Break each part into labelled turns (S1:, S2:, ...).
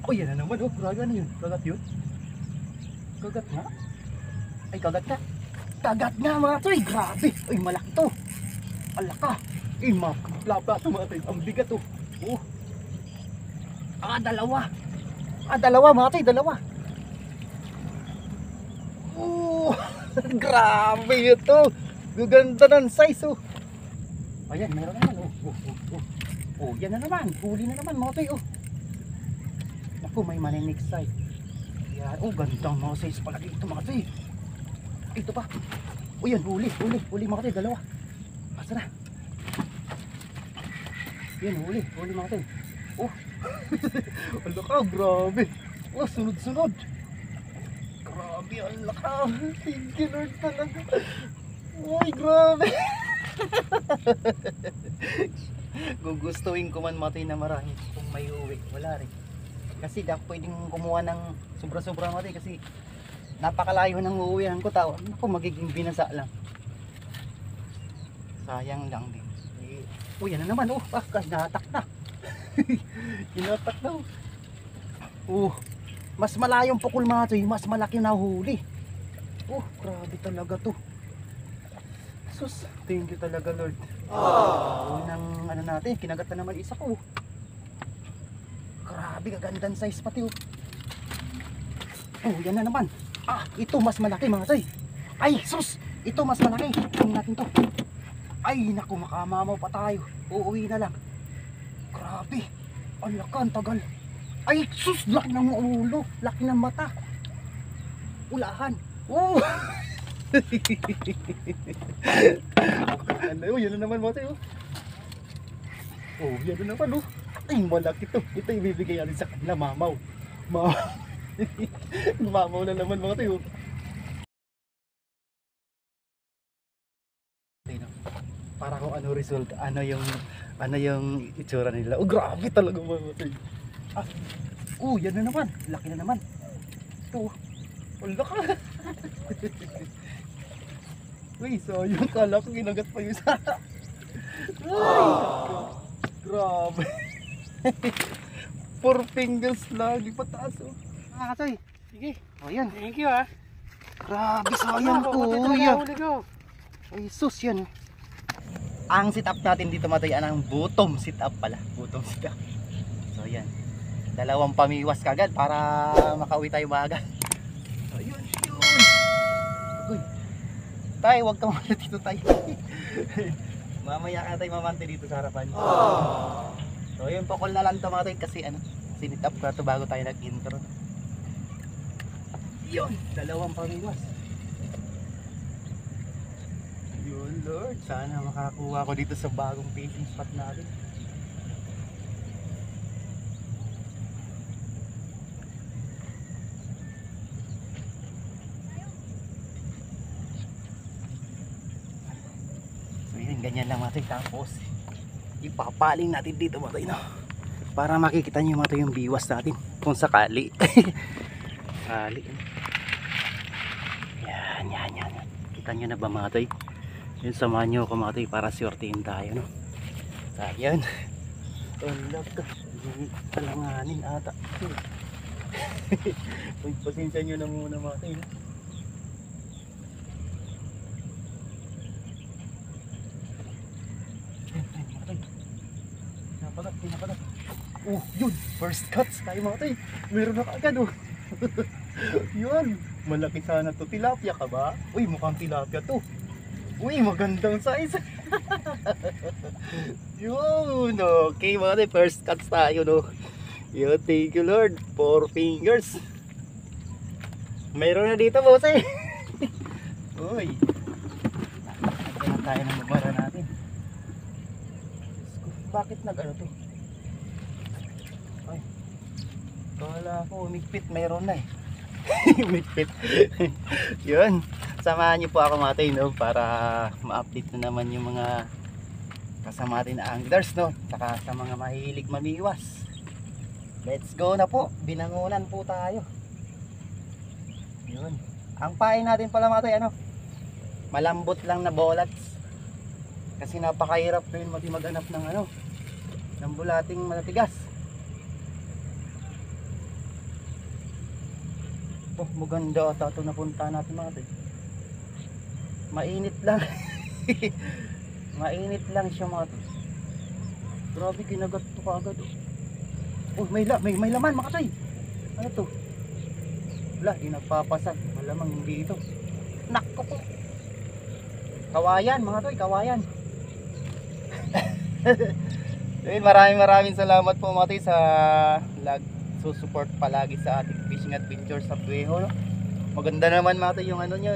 S1: Oh, yan na naman. Oh, grabe na yun. Kagat yun. Kagat nga. Ay, kagat nga. Kagat nga mga toy. Grabe. Ay, malaki to. Alaka. Ay, maplapa to mga toy. Ang bigat to. Oh. Dalawa. Dalawa mga toy. Dalawa. Oh. Grabe ito. Gaganda ng size oh. Ayan, meron naman oh. Oh, yan na naman. Huli na naman mga toy oh. Naku, may maninig side. Yan. Oh, gandang mga size pala dito mga toy. Ito pa. Oh, yan. Huli mga toy. Dalawa. Asa na? Yan, huli mga toy. Oh. Ang laka, grabe. Oh, sunod-sunod. Grabe, ang laka. Thank you Lord talaga. Uy, grabe. Gugustuhin ko man matay na marami kung may uwi. Wala rin. Kasi di ako pwedeng kumuha ng sobra-sobra matay kasi napakalayo ng uuwihan ko tao. Ako magiging binasa lang. Sayang lang din. Oh, yan na naman. Oh, nahatak na. Hinatak na. Oh, mas malayong pukul mga toy, mas malaki na huli. Oh, grabe talaga to. Sus, thank you talaga Lord. Unang ano natin, kinagat na naman isa ko. Grabe, kagandang size pati oh. Oh, yan na naman. Ito mas malaki mga toy. Ay, sus, ito mas malaki. Tingnan natin to. Ay, naku, makamamaw pa tayo. Uuwi na lang. Grabe, ang laka, ang tagal. Ay, sus, laki ng ulo, laki ng mata. Ulahan. Oh. Ano, yan na naman mga tayo. Oh, yan na naman oh. Ay, malaki to. Ito ibibigay natin sa kanila, mamaw. Mamaw na naman mga tayo. Para kung ano result, ano yung itsura nila. Oh, grabe talaga mga tayo. Oh, yan na naman. Laki na naman. Ito. Wala ka. Uy, so yung kala ko ginagat pa yung sa. Ay, grabe. 4 fingers lang, di pataas oh. Katoy, sige. Oh, yan.
S2: Thank you ah.
S1: Grabe, sayang to. Ay, sus yan. Ang sit up natin dito matay, ang bottom sit up pala. Bottom sit up. So, yan. 2 pamiwas kagad para makauwi tayo maaga. Ayun, yun. Uy. Tay, huwag kang malat dito tayo. Mamaya ka tayo mamante dito sa harapan. So yun, pakol na lang ito mga tayo kasi sinit up ko na ito bago tayo nag-intro. Yun, 2 pamiwas. Yun Lord, sana makakuha ko dito sa bagong fishing spot natin. Ganyan lang mga toy, tapos ipapaling natin dito mga toy, no? Para makikita nyo mga toy yung biwas natin kung sakali. Sakali. Yan. Kita nyo na ba mga toy? Yun, samahan nyo ako mga toy para syortihin tayo, no? So yan. Unlag ka. Talanganin ata. Uy, pasensya nyo na muna mga toy, no? Pinapagat. Oh, yun. First cuts tayo mga tayo. Meron na kaagad oh. Yun. Malaki sana to. Tilapia ka ba? Uy, mukhang tilapia to. Uy, magandang size. Yun. Okay mga tayo. First cuts tayo no. Yun, thank you Lord. 4 fingers. Meron na dito boss eh. Uy. Kaya tayo ng lumara natin. Bakit nag-ano to? Ay, kala ko umigpit, mayroon na eh. Umigpit. Yun, samahan niyo po ako mga tayo, no? Para ma-update na naman yung mga kasama natin na anglers, no? Saka sa mga mahilig mamiwas. Let's go na po, binangunan po tayo. Yun, ang pain natin pala mga tayo, malambot lang na bolats. Kasi napakahirap rin mag-anap ng ng bulating matatigas. Oh, maganda ata ito napunta natin mga tay. Mainit lang. Mainit lang siya mga tay. Grabe, kinagat ito kaagad. Oh, may laman mga tay. Ano to? Wala, di nagpapasag. Malamang hindi ito. Nakko po. Kawayan mga tay, kawayan. Ayun, maraming salamat po mga tay sa support palagi sa ating fishing adventure sa Bueho, no? Maganda naman mga tay yung ano nyo,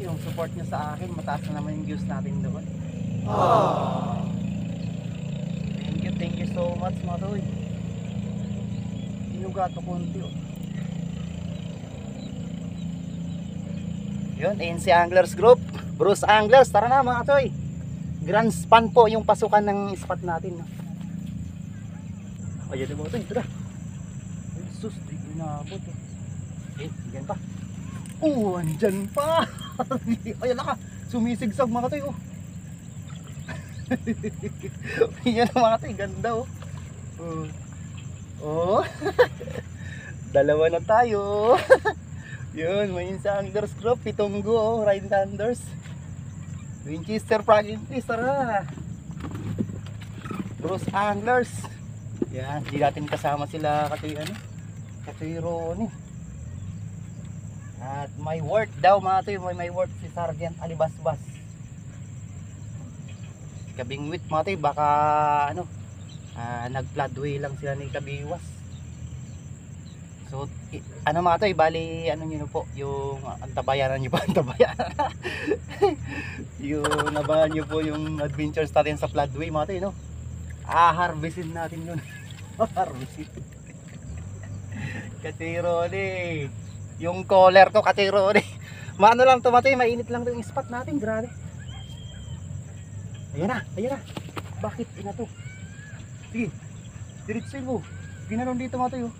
S1: yung support nyo sa akin. Mataas na naman yung views natin doon. Thank you so much mga tay. Inugato konti oh. Yun, ANC Anglers Group, Bruce Anglers, tara na mga tay. Grand span po yung pasukan ng spot natin, no? Ayan na mga tay, tara. Ay sus, di inabot eh. Andyan pa. Andyan pa. Ayan na ka, sumisigsag mga tay oh. Ayan na mga tay, ganda oh. Oh. Dalawa na tayo. Yun, may sa Anglers Group, Pitonggo, oh, Ryan Thunders, Winchester Frog and Fish, tara. Bruce Anglers. Yan, di natin kasama sila kasi Ronnie. At may work daw mga tayo, may work si Sergeant Alibasbas. Kabingwit mga tayo, baka nag-floodway lang sila ni Kabiwas. So, mga tayo, bali, nyo po, yung antabayanan nyo po, antabayanan. Yung nabangan nyo po yung adventures natin sa floodway mga tayo, no? Harvestin natin yun. Harvestin. Katirone. Yung collar ko, katirone. Maano lang to mga tayo, mainit lang to yung spot natin, grabe. Ayan na. Bakit ina to? Sige, diretsuin mo. Ginanon dito mga tayo.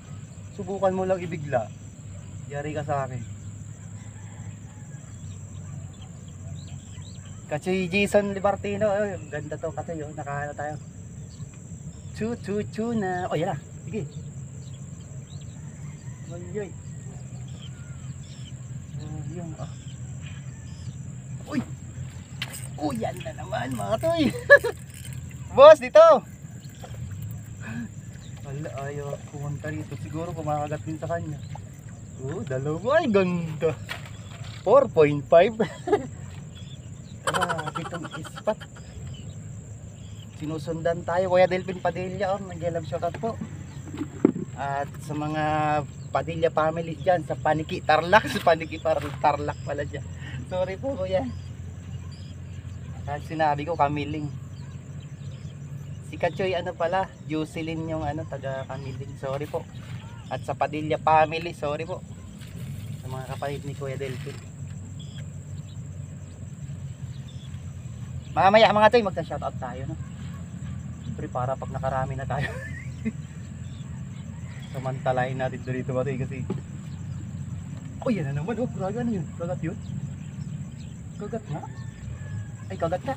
S1: Subukan mo lang ibigla. Yari ka sa akin. Kasi Jason Libertino, ganda to kasi yun, nakaano tayo. Chu na. Oh, yan na. Sige. Ay. Yung Uy. Yan na naman mga toy. Boss, dito. Wala, ayaw pumunta rito. Siguro kumakagat din sa kanya. Dalawa. Ay, ganda. 4.5. Grabe itong ispat. Sinusundan tayo. Kuya Delphin Padilla, nag-love shoutout po. At sa mga Padilla family dyan, sa Paniki Tarlac. Sa Paniki Tarlac pala dyan. Sorry po kuya. Kahit sinabi ko Kamiling. Si Kachoy pala, Jocelyn yung taga Kamiling. Sorry po. At sa Padilla family, sorry po. Sa mga kapatid ni Kuya Delphin. Mamaya mga toy, magsa-shoutout tayo, no? Siyempre para pag nakarami na tayo. Samantalahin natin dito mga toy kasi yan na naman, grabe, ano yun? Kagat yun? Kagat nga? Ay, kagat na.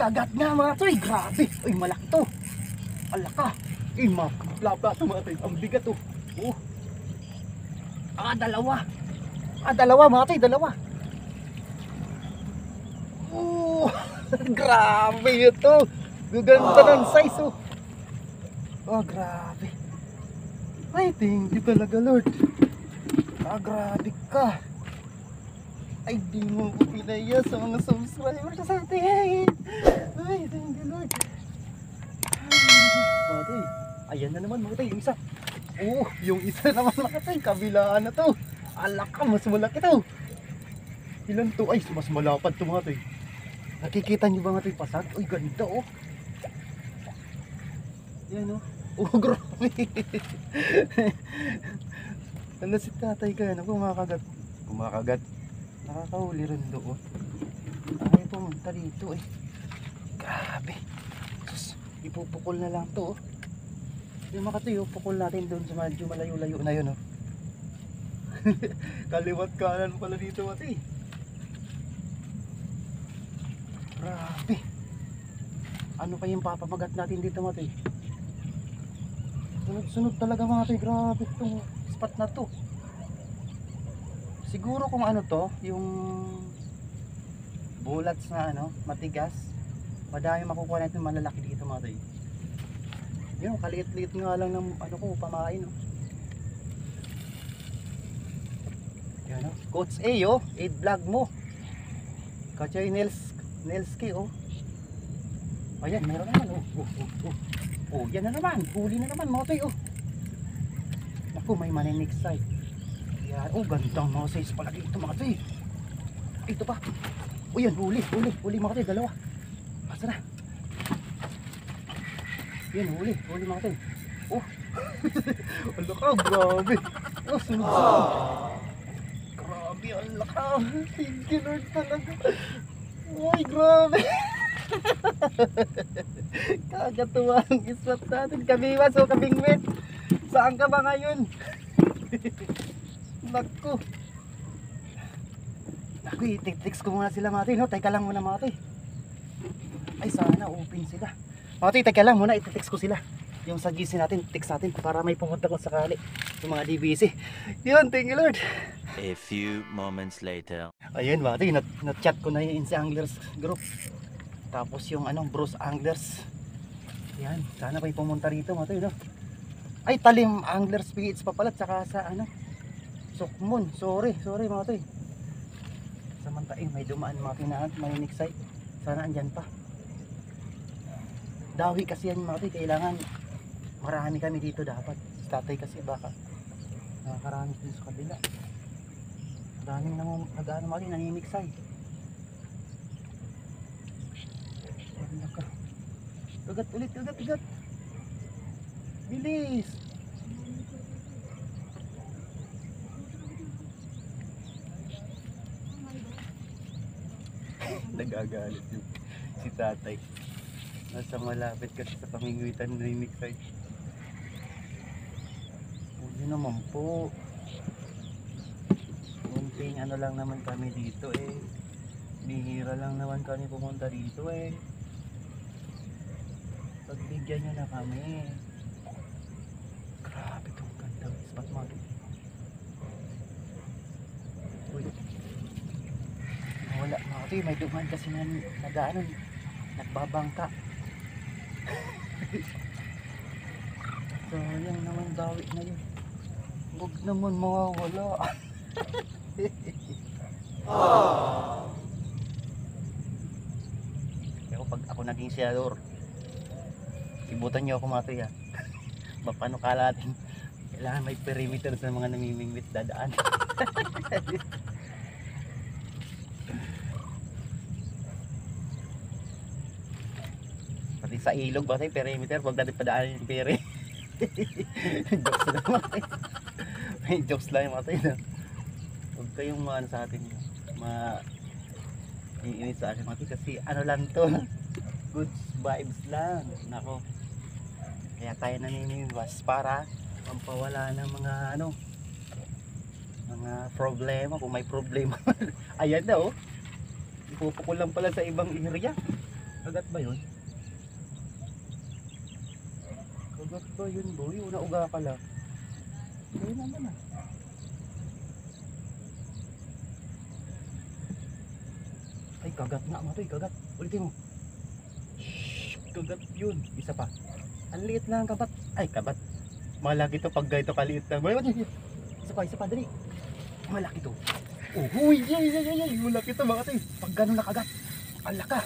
S1: Kagat nga mga toy, grabe. Ay, malaki to. Alaka. Ay, maplapa to mga toy. Ang bigat to. Dalawa mga toy, dalawa. Grabe ito. Gaganda ng size grabe. Ay, thank you talaga Lord. Grabe ka. Ay, di mo ko pinaya sa mga subscribers sa atin. Ay, thank you Lord. Ay, ayan na naman mga tayo, yung isa. Yung isa naman mga tayo, kabilaan na to. Alaka, mas malaki to. Ilan to? Ay, mas malapad to mga tayo. Nakikita nyo ba nga ito yung pasag? Uy, ganda Yan grabe. Ano si tatay ka na kumakagat. Nakakahuli rin doon. Ay, pumunta dito Grabe. Sus, ipupukol na lang to Yung makatuyo, pukol natin doon sa medyo malayo-layo na yun Kaliwat kanan pala dito mati. Grabe. Ano pa yung papamagat natin dito mati? Sunod-sunod talaga mga toy. Grabe itong spot na to. Siguro kung ano to, yung bullets na ano, matigas, madami makukuha natin malalaki dito mga toy. Yun, kaliit-liit nga lang ng ano ko, pamain. No? Yan, no? Coach A, oh, 8 vlog mo. Kachoy Nelski, oh. Ayan, meron naman, oh, yan na naman, huli na naman mga toy, oh. Naku, may maninig side. Yan, oh, gandang mga size palagi ito mga toy. Ito pa. Oh, yan, huli mga toy, dalawa. Asa na? Yan, huli mga toy. Oh, ang lakaw, grabe. Oh, sunod-sunod. Grabe, ang lakaw. Thank you Lord talaga. Ay, grabe. Kakatuwa ang iswat natin. Kabiwas o kabingwit. Saan ka ba ngayon? Naku. Naku, i-text ko muna sila mga toy, no? Teka lang muna mga toy. Ay, sana open sila. Mga toy, teka lang muna, i-text ko sila. Yung sa GC natin, text natin para may pumunta kung sakali. Yung mga DBC. Yun, thank you Lord.
S2: A few moments later.
S1: Ayun mga toy, na-chat ko na yung Inse Anglers group. Tapos yung ano, Bruce Anglers. Yan, sana may pumunta rito mga toy, no? Ay, Talim Anglers PH pa pala, tsaka sa ano, Sukmon. Sorry mga toy. Samantain, may dumaan mga pinaan, may niksay. Sana andyan pa. Dawi kasi yan mga toy, kailangan marami kami dito dapat. Tatay kasi baka nakakarami din sa kabila. Daming nag-ano mga toy, naniniksay. Kagat ulit, kagat. Bilis. Nagagalit yung si tatay. Nasa malapit kasi sa pamingwitan na niniksay. Hindi naman po. Kunting ano lang naman kami dito eh. Bihira lang naman kami pumunta dito eh. Pagbigyan nyo na kami. Grabe itong gandang spot mo. Uy. Wala mga toy, may duman kasi na nagaanon. Nagbabangka. Sayang naman dawi na yun. Huwag naman mawawala. Pero pag ako naging senador, ibutan nyo ako mga toy ha. Paano kalatin? Kailangan may perimeter sa mga namimingwit dadaan. Pati sa ilog ba tayo perimeter? Huwag natin padaan yung peri. Jokes lang mga tayo. May jokes lang yung mga tayo. Huwag kayong maano sa atin. Iinit sa akin mga tayo. Kasi ano lang to. Good vibes lang. Nako. Kaya tayo naniniwas para pampawala ng mga ano, mga problema. Kung may problema. Ayan na oh. Ipupukul lang pala sa ibang area. Kagat ba yun? Kagat ba yun boy? Una-uga ka lang. Ayun naman ah. Ay kagat nga mo to, kagat. Ulitin mo. Shhh, kagat yun. Isa pa. Ang liit lang kabat. Ay kabat. Malaki to pag ganito kaliit lang. Isa pa, dali. Malaki to. Oh, huy, yay. Malaki to mga toy. Pag gano'n nakagat. Alaka.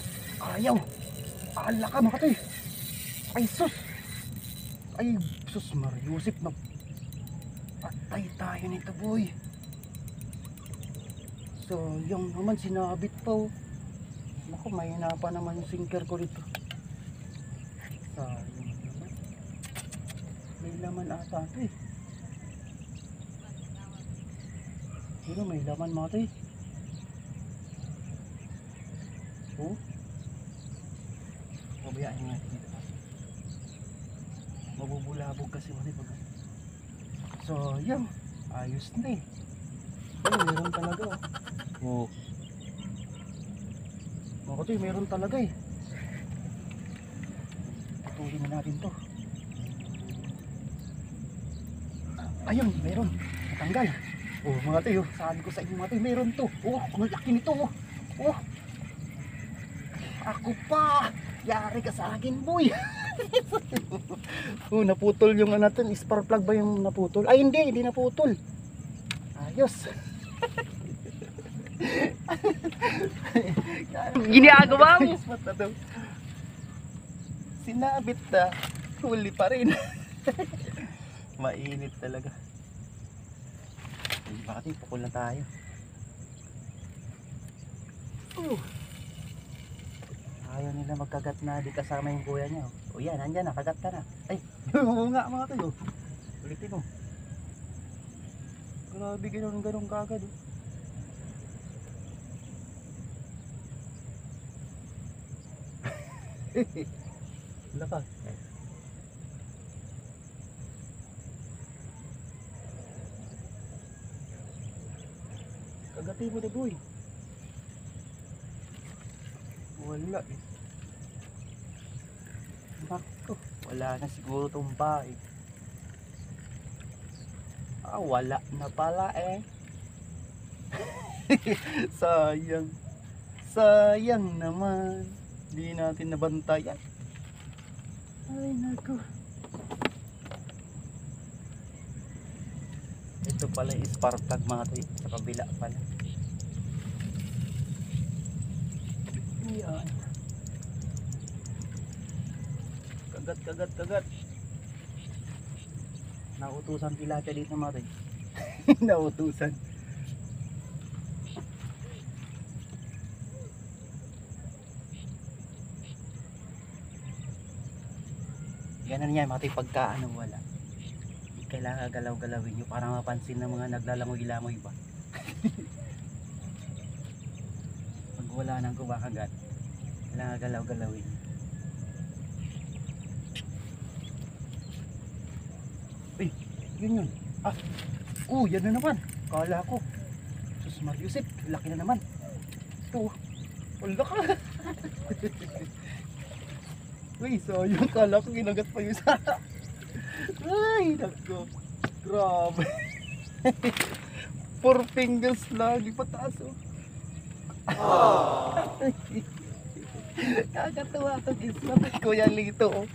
S1: Ayaw. Alaka mga toy. Ay sus. Ay sus Mariusip na. Patay tayo nito boy. So yung naman sinabit pa oh. Naku, may hinapa naman yung sinker ko dito. Sayang naman. May laman ata ito eh. Pero may laman mga ito eh. Oh. Mabayaan natin dito. Mabubulabog kasi mga ito. So yun. Ayos na eh. Ay, meron talaga oh. Mga ito eh, meron talaga eh. Patuloy na natin to. Ayun, meron. Natanggal. Oh, mga tayo, sabi ko sa inyo mga tayo, meron to. Oh, ang laki nito. Oh. Oh. Ako pa. Yari ka sa akin, boy. Oh, naputol yung ano natin. Spark plug ba yung naputol? Ay, hindi naputol. Ayos.
S3: Ginagawa mo.
S1: Ayos, mata daw. Sinabit na. Huli pa rin. Mainit talaga. Ay, bakit pukul na tayo? Ayaw nila magkagat na di kasama yung kuya niya. O yan, andyan na, kagat ka na. Ay, oo nga mga tayo. Ulitin mo. Grabe ganun kagad. Lakas. Kagatin mo na, boy. Wala eh. Nako, wala na siguro itong bahay. Wala na pala eh. Sayang. Sayang naman. Hindi natin nabantayan. Ay nako. Ito pala yung spark plug mga tayo. Sa kabila pala. Ayan. Kagat. Nautusan tilapia dito mga tayo. Nautusan. Ganun yan mga tayo pagka ano wala. Kailangan galaw-galawin nyo para mapansin ng mga naglalangoy-langoy ba. Pag wala nang kumakagat, kailangan galaw-galawin. Uy, yun. Yan na naman. Kala ko. Sus Mariusip, laki na naman. Ito, wala ka. Uy, so yung kala ko ginagat pa yung sa... Ay, nako. Grabe. 4 fingers lang. Ipataas oh. Kakatuwa ito. Gisnapit Kuya Lito oh.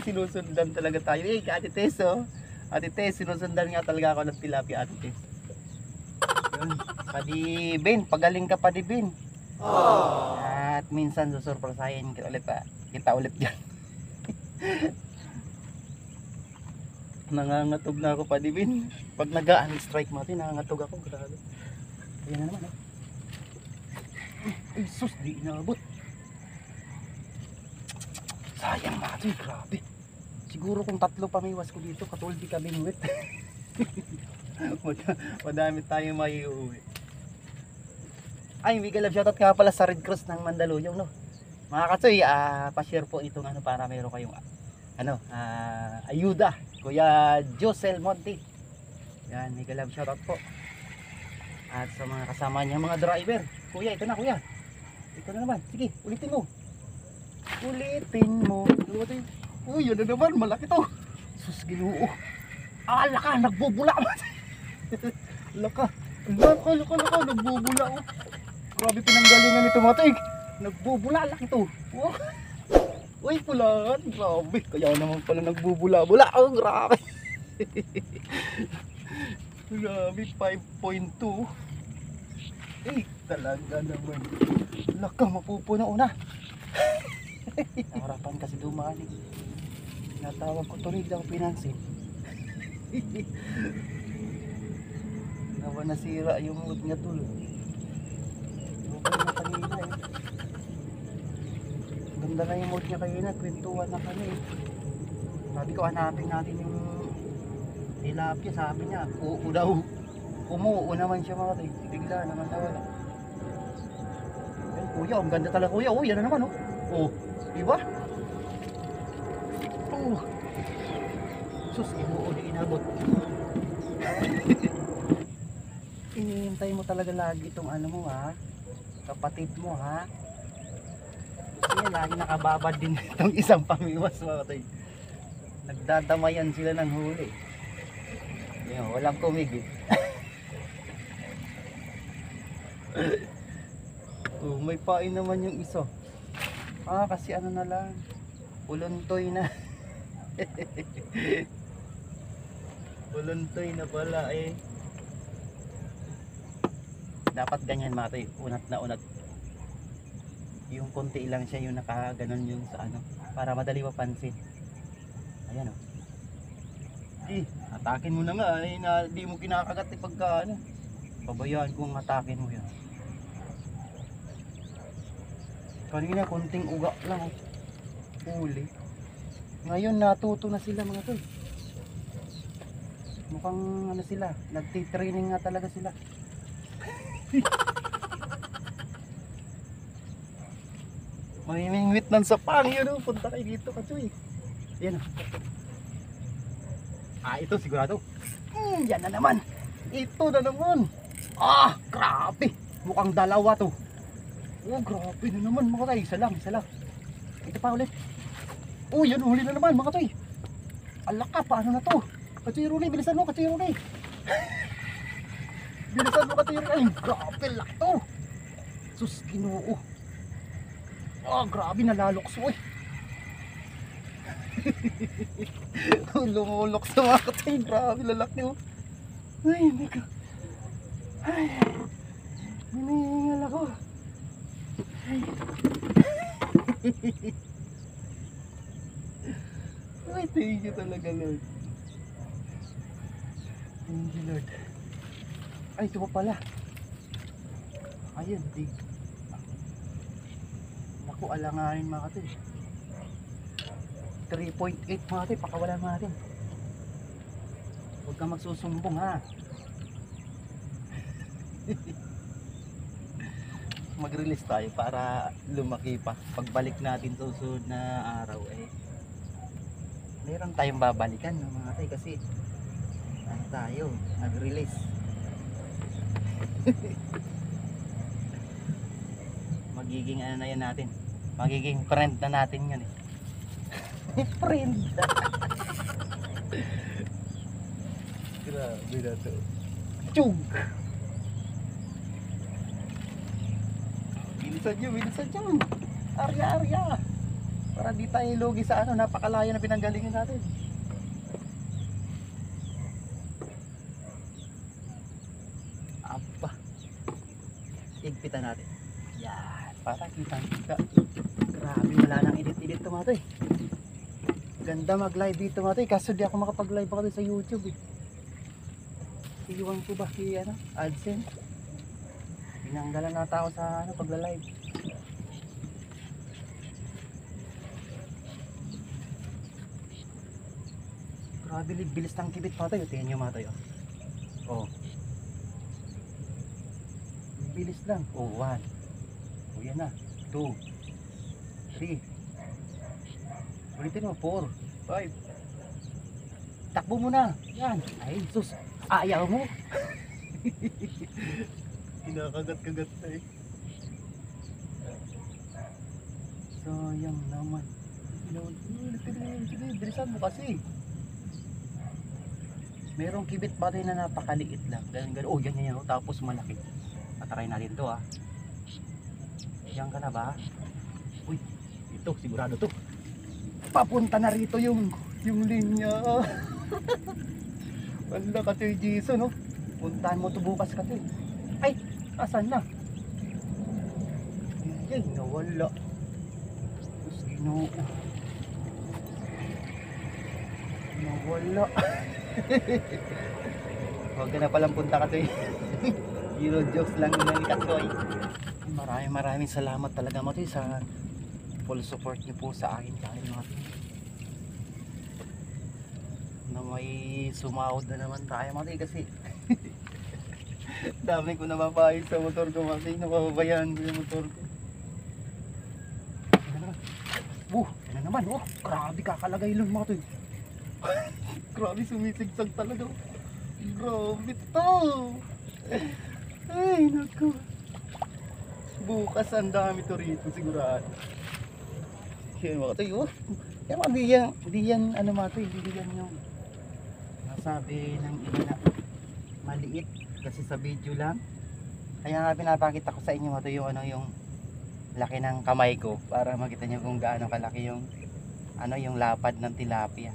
S1: Sinusundan talaga tayo. Ate Tess oh. Ate Tess, sinusundan nga talaga ako ng tilapia Ate Tess. Yun. Padibin. Pagaling ka Padibin. At minsan susurpresahin kita ulit kita ulit dyan. Nangangatog na ako Padibin. Pag nag-strike mati nangangatog ako. Grabe. Ayan na naman Ay sus, di inaabot. Sayang mati, grabe. Siguro kung 3 pamiwas ko dito katulad di kami nuwit. Madami tayong may uuwi. Ay, mega love shoutout nga pala sa Red Cross ng Mandaluyong no. Mga katsoy, pa-share po itong ano para meron kayong ayuda. Kuya Josel Monte. Yan, mega love shoutout po. At sa mga kasama niya mga driver. Kuya, ito na kuya. Ito na naman. Sige, ulitin mo. Uy, yun na naman, malaki to. Sus, Ginoo. Laka, nagbubula. Laka, nagbubula oh. Grabe pinanggalingan nito mga tig. Nagbubula laki to. Oh. Uy, pulaan. Grabe. Kaya naman pala nagbubula-bula. Oh, grabe. Grabe, 5.2. Talaga naman. Laka, mapupuno una. Harapan kasi dumaan eh. Natawag ko tuloy lang pinansin. Nawa nasira yung mood niya tuloy. Ganda na yung mood niya kanina, kwentuhan na kami. Sabi ko hanapin natin yung tilapia, sabi niya oo daw. Umuo naman siya mga tayo. Bigla naman nawala. Ay kuya, ang ganda talaga kuya. Oh, yan na naman oh. Oh, diba? Oh. Sus, umuo di inabot. Hinihintay mo talaga lagi itong ano mo ha, kapatid mo ha. Kasi lagi nakababad din itong isang pamiwas mga tay. Nagdadamayan sila ng huli. Yan, walang kumigit. Oh, may pain naman yung isa. Kasi ano na lang, uluntoy na. Uluntoy na pala eh. Dapat ganyan mga tay, unat na unat. Yung konti lang siya yung nakaganon yung sa ano, para madali mapansin. Ayan oh. Atakin mo na nga eh, na di mo kinakagat eh pagka ano. Pabayaan kung atakin mo yan. Kanina konting uga lang oh. Huli. Ngayon natuto na sila mga tol. Mukhang ano sila, nagtitraining nga talaga sila. May mingwit ng sapang yun oh. Punta kayo dito kachoy. Yan oh. Ito sigurado. Yan na naman. Ito na naman. Grabe. Mukhang dalawa to. Oh, grabe na naman mga tay. Isa lang. Ito pa ulit. Yan huli na naman mga tay. Alaka, paano na to? Kachoy Runi, bilisan mo Kachoy Runi. Bilisan mo Kachoy Runi. Ay, grabe lak to. Sus, Ginoo. Grabe nalalokso eh. Lumulok sa mga katay. Grabe lalaki oh. Ay hindi ko. Ay hinihingal ako. Ay thank you talaga Lord. Thank you Lord. Ay ito pa pala. Ayun naku alanganin mga katay. 3.8 mga tayo, pakawalan natin. Huwag kang magsusumbong ha. Mag-release tayo para lumaki pa. Pagbalik natin sa susunod na araw eh, meron tayong babalikan no, mga tayo kasi ano tayo, nag-release. Magiging ano na yan natin, magiging friend na natin yun eh. Friend. Grabe na to. Chug. Bilisan nyo. Arya. Para di tayo lugi sa ano, napakalayo na pinanggalingan natin. Aba. Igpitan natin. Yan. Para kita. Grabe, wala nang edit to mga to eh. Ganda mag-live dito mga tay, kaso di ako makapag-live ako sa YouTube eh. Iwan ko ba kay ano, AdSense? Pinanggalan nata ako sa ano, pagla-live. Grabe, bilis ng kibit mga tay, tingnan nyo mga tay oh. Bilis lang. 1. Yan na. 2 3. Ulitin mo, 4, 5. Takbo mo na. Yan. Ay, sus. Ayaw mo. Kinakagat-kagat na eh. Sayang naman. Bilisan mo kasi. Merong kibit ba rin na napakaliit lang. Ganun. Yan. Tapos malaki. Patry natin to ha. Yan ka na ba? Uy, ito. Sigurado to. Papunta na rito yung linya. Wala kasi Jason no. Puntahan mo to bukas kasi. Ay, asan na? Ay, nawala. Diyos Ginoo. Nawala. Huwag ka na palang punta kasi. Hero jokes lang yun ni Katsoy. Maraming salamat talaga mo sa full support niyo po sa akin dahil na may sumahod na naman tayo mga kasi dami ko nababayad sa motor ko kasi napapabayaan ko yung motor ko. Ano naman grabe kakalagay lang mga to. Grabe sumisigsag talaga. Grabe to. Ay naku. Bukas ang dami to rito sigurado. Yun mga toy, oh. Kaya hindi yan, ano mga toy, hindi yan yung nasabi ng iba na maliit. Kasi sa video lang. Kaya nga pinapakita ko sa inyo mga toy, yung ano, yung laki ng kamay ko. Para makita nyo kung gaano kalaki yung, ano, yung lapad ng tilapia.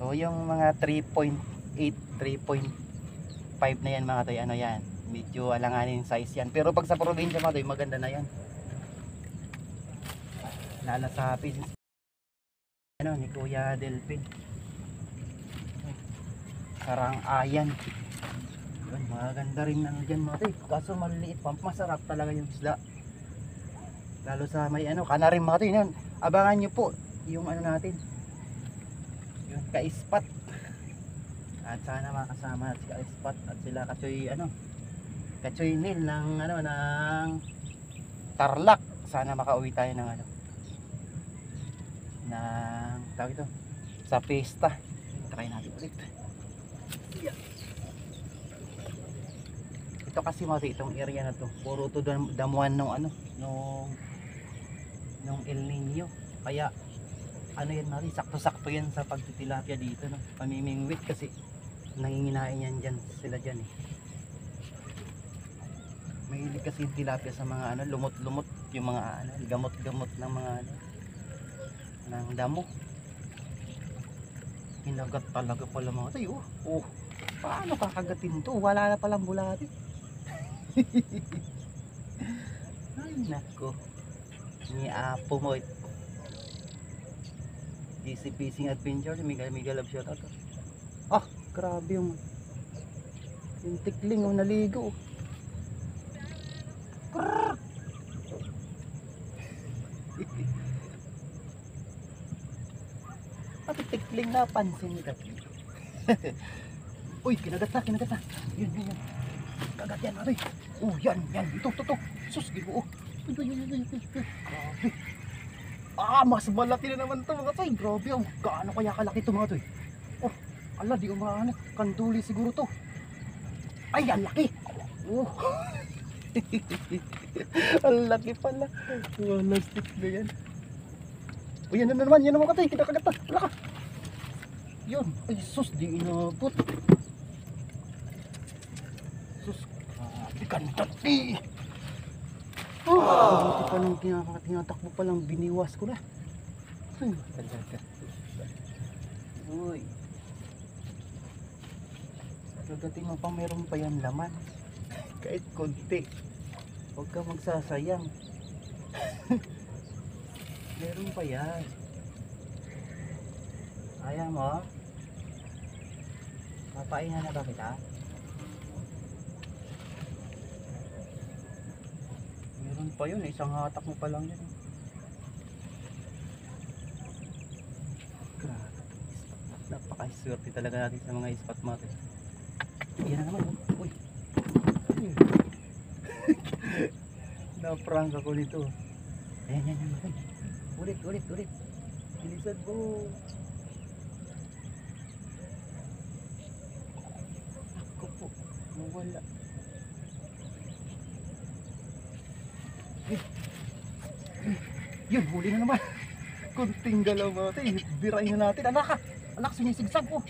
S1: So yung mga 3.8, 3.5 na yan mga toy, ano yan. Medyo alanganin size yan. Pero pag sa probinsya mga toy, maganda na yan. Lala sa ano ni Kuya Delphin. Sarang ayan. Yun, maganda rin ano dyan mga toy. Kaso maliliit pa. Masarap talaga yung isda. Lalo sa may ano, kana rin mga toy. Yun, abangan nyo po yung ano natin. Yung ka-ispat. At sana makasama si ka-ispat at sila Kachoy ano. Kachoy Nil ng ano ng Tarlac. Sana makauwi tayo ng ano. Ng tawag ito sa pista. Try natin ulit. Yeah. Ito kasi mga itong area na to puro to damuhan nung ano nung El Nino, kaya ano yan mali, sakto-sakto yan sa pagtitilapia dito, no? Pamimingwit kasi nanginginain yan dyan sila dyan eh. Mahilig kasi yung tilapia sa mga ano, lumot-lumot yung mga ano, gamot-gamot ng mga ano ng damo. Hinagat talaga pala mga tayo. Oh, paano kakagatin to? Wala na palang bulati. Ay nako, ni Apo mo DC Fishing Adventure, Miguel Love shot out. Ah, grabe yung tikling, naligo. Pati tikling na pansin nito. Uy, kinagat na. Yun. Kagat yan, aray. Oh, yan. Ito. Sus, gibuo. Grabe. Ah, mas malaki na naman to mga toy. Grabe, oh. Gaano kaya kalaki to mga toy. Oh, ala, di umahanap. Kanduli siguro to. Ay, ang laki. Oh. Ang laki pala. Wala stick na yan. O yan na naman katoy, kinakagat na. Wala ka. Yun, ay sus, di inabot. Sus, grabe kantat eh. Buti pa nang tinatakbo pa lang, biniwas ko na. Talaga. Uy. Kagating mo pa, meron pa yan laman. Kahit konti. Huwag ka magsasayang. Meron pa yan. Ayaw mo? Papainan na ba kita? Meron pa yun, isang hatak mo pa lang yan. Grabe. Napakaswerte talaga natin sa mga spot natin. Yan na naman. Uy. Na-prank ako nito. Yan. Ulit. Bilisan mo. Ako po. Nawala. Yun, huli na naman. Kunting galaw mga tayo. Birain na natin. Anak, sumisigsag po.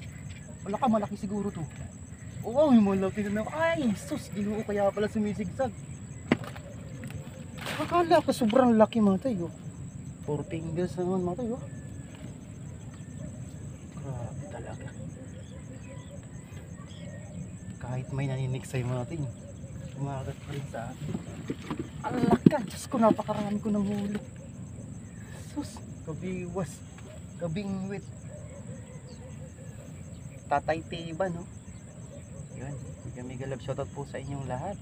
S1: Malaki siguro to. Oo, malaki na naman. Ay, sus, ginuo kaya pala sumisigsag. Akala ko sobrang laki mga tayo. 4 fingers naman mga tayo. Grabe talaga. Kahit may naniniksay mga tayo, umagat pa rin sa akin. Alak ka, Diyos ko, napakarami ko ng huli. Sus, kabiwas, kabingwit. Tatay Tiba, no? Yun, Miguel Love shoutout po sa inyong lahat.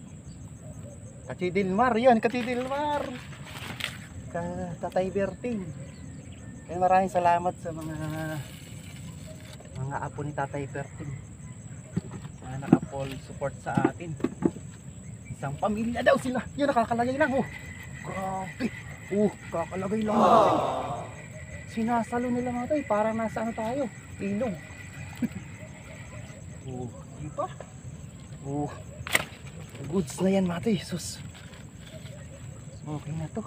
S1: Katidilmar, yan, Katidilmar. Tatay Berting. Kaya maraming salamat sa mga apo ni Tatay Berting. Mga naka-full support sa atin. Isang pamilya daw sila. Yan, nakakalagay lang, oh. Grabe. Oh, kakalagay lang. Sinasalo nila mga tayo. Parang nasa ano tayo. Ilog. Oh, di ba? Oh. Goods na yan mga tayo. Sus. Okay na to.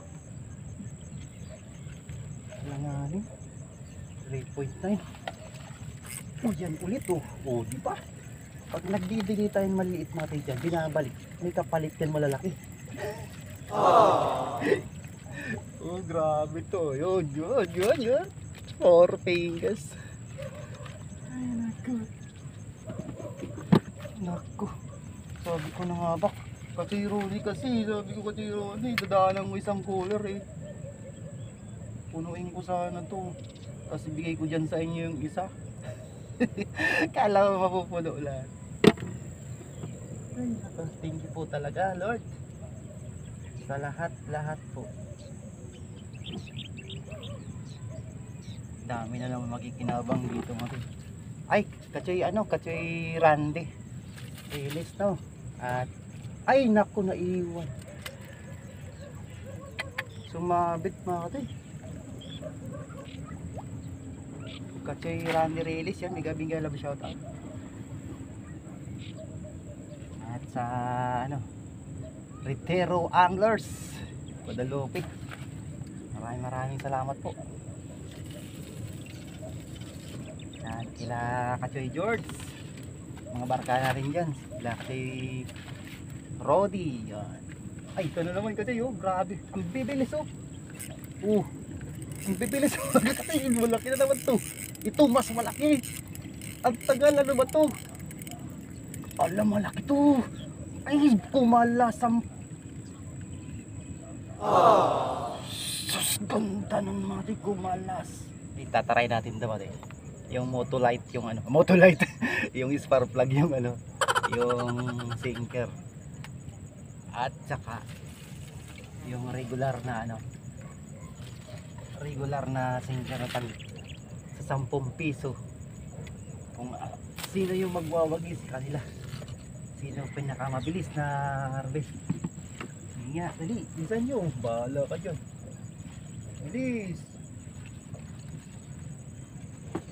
S1: Nangaling. 3.9. Oh, yan ulit oh. Oh, di ba? Pag nagdidili tayong maliit natin dyan, binabalik. May kapalit yan malalaki. Oh, grabe to. Yun. 4 fingers. Ay, naku. Sabi ko na nga ba? Kasi Ronnie sabi ko kasi Ronnie, dadaanan mo isang cooler eh. Punuin ko sana to. Tapos ibigay ko dyan sa inyo yung isa. Kala mo mapupuno lahat. Ay, thank you po talaga, Lord. Sa lahat po. Dami na lang makikinabang dito mga. Ay, Kachoy Randy. Release no. At ay naku, naiwan. Sumabit mga katoy. Kachoy Randy release yan. Bigabing love shout out. At sa Ritero Anglers Guadalupe, maraming salamat po. At kila Kachoy George, mga barka na rin dyan. Kila Kachoy Rodi yan. Ay, ito na naman kasi oh, grabe, ang bibilis oh. Ang bibilis oh. Kasi malaki na naman to. Ito mas malaki. Ang tagal, ano ba to? Alam, malaki to. Ay, kumalasam. Sus, ganda ng mga kumalas. Itataray natin daw natin. Yung Motolite, yung Motolite. Yung spark plug, yung yung sinker. At saka yung regular na sinker na sa 10 piso. Kung sino yung magwawagi sa kanila, sino pinakamabilis na harvest. Sige nga, dali, bilisan nyo, bahala ka dyan. Bilis,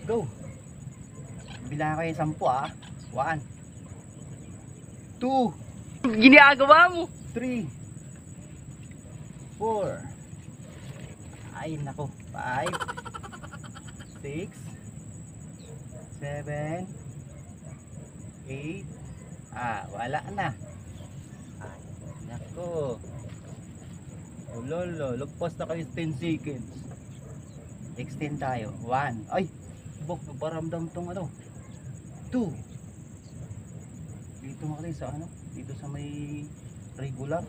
S1: go. Bilang kayo 10 ah. 1 2
S3: Ginagawa mo?
S1: 3 4. Ay nako, 5 6 7 8. Wala na. Ay nako. Lolo, lagpas na kayo 10 seconds. Extend tayo. 1. Ay, bok, nagparamdam tong 2. Dito mga sa dito sa may regular.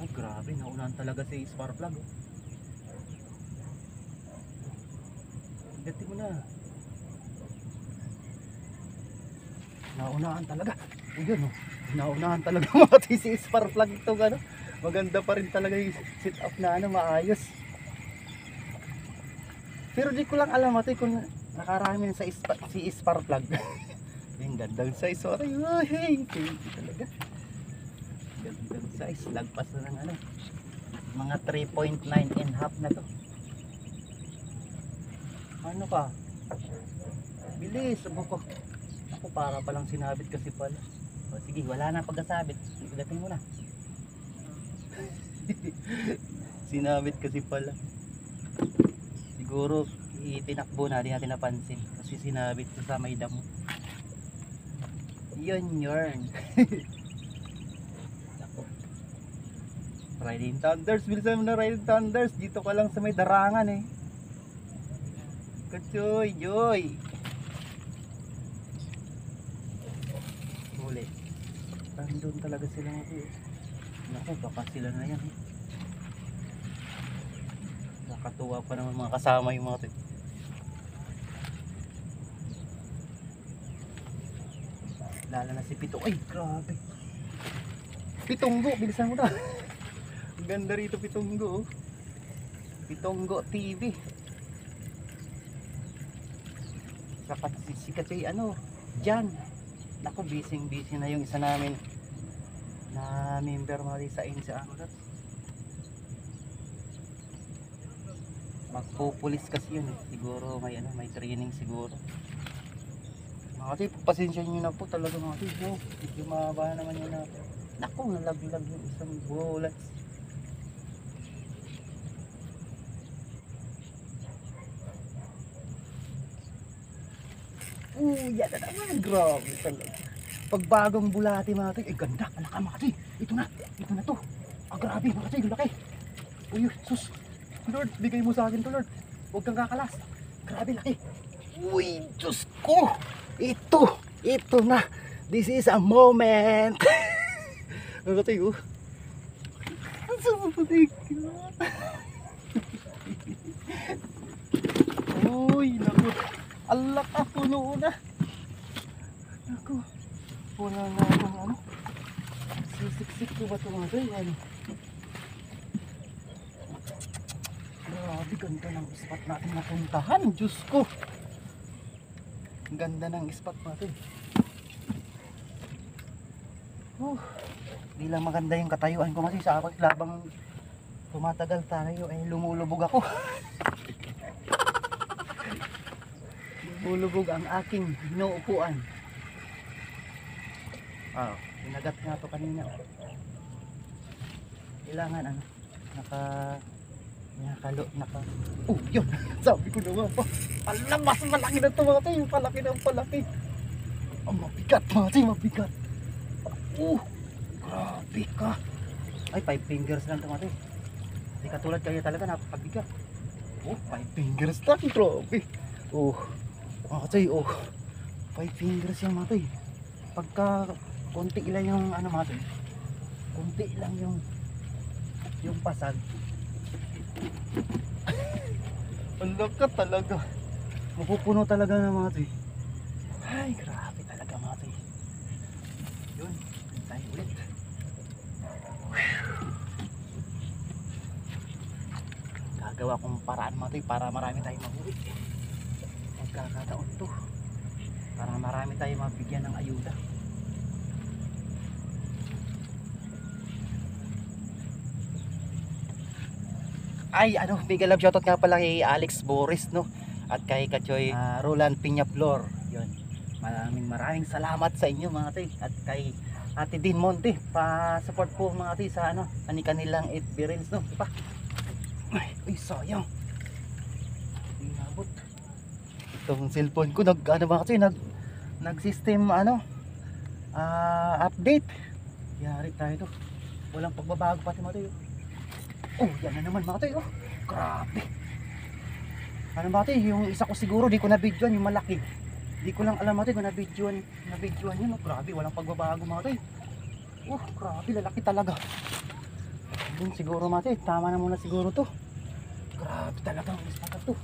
S1: Oh, grabe, naunahan talaga si spark plug. Gati mo na. Naunahan talaga. Yun oh. Naunahan talaga mga si spark plug ito Maganda pa rin talaga yung sit up na maayos. Pero di ko lang alam kung nakarami sa si spark plug. Yung gandang size. Sorry. Hey, talaga. Gandang size. Lagpas na ng mga 3.9 and half na to. Ano pa? Bilis. Ako para palang sinabit kasi pala. O, sige, wala na pagkasabit. Igatin mo na. Sinabit kasi pala. Siguro itinakbo na, di natin napansin. Kasi sinabit sa may damo. Yun. Riding Thunders, bilisan mo na Riding Thunders. Dito ka lang sa may darangan eh. Kachoy, Joy. Huli. Nandun talaga sila ngayon eh. Naku, baka sila na yan eh. Nakatuwa pa naman mga kasama yung mga ito. Lala na si Pitong. Ay, grabe. Pitonggo, bilisan mo na. Ang ganda rito, Pitonggo. Pitonggo TV. Sapat si Kachoy dyan. Naku, busy na yung isa namin na member mga sa Anglers. Magpupulis kasi yun eh. Siguro may training siguro. Mga kati, pasensya nyo na po talaga mga kati. Medyo mahaba naman yun na. Naku, nalaglag yung isang bullets. Yan na naman. Grabe talaga. Pagbagong bulati mga toy. Ganda. Alaka mga toy. Ito na to. Grabe mga toy. Laki. Uy, sus. Lord, bigay mo sa akin to, Lord. Huwag kang kakalas. Grabe laki. Uy, Diyos ko. Ito na. This is a moment. Mga toy, Ang sabutig. Uy, naku. Alak ka, puno na. Naku. Wala nga akong ano. Sisiksik ko ba ito mga toy? Ano? Grabe, ganda ng spot natin napuntahan. Diyos ko. Ganda ng spot natin. Hindi lang maganda yung katayuan ko kasi sa akin labang tumatagal tayo lumulubog ako. Lumulubog ang aking inuupuan. Pinagat nga to kanina. Kailangan yun. Sabi ko naman pa. Mas malaki na ito mga tayo. Palaki ng palaki. Ang mabigat mga tayo, mabigat. Grabe ka. Ay, 5 fingers lang ito mga tayo. Hindi katulad kayo talaga, napakabigat. 5 fingers lang, grabe. Mga tayo, 5 fingers yan mga tayo. Pagka konti lang yung mga tayo. Konti lang yung pasag. Ang laka talaga. Mapupuno talaga ng mga tayo. Ay, grabe talaga mga tayo. Yun, tayo ulit. Gagawa kong paraan mga tayo para marami tayong mahuli. Magkakataon to. Para marami tayong mabigyan ng ayuda. Ay, big love shoutout nga pala kay Alex Boris, no? At kay Kachoy Roland Piñaflor. Yun. Maraming salamat sa inyo mga tay. At kay Ate Din Monte, pa-support po mga tay sa kanilang FB Reels, no? Diba? Ay, sayang. Inabot. Itong cellphone ko mga tay, nag-system update. Yari tayo to. Walang pagbabago pati mga tay. Yan na naman mga tayo. Grabe. Mga tayo, yung isa ko siguro di ko na-videoan, yung malaki. Di ko lang alam mga tayo kung na-videoan yun. Grabe, walang pagbabago mga tayo. Grabe, lalaki talaga. Yun siguro mga tayo, tama na muna siguro to. Grabe talaga ang ispa to.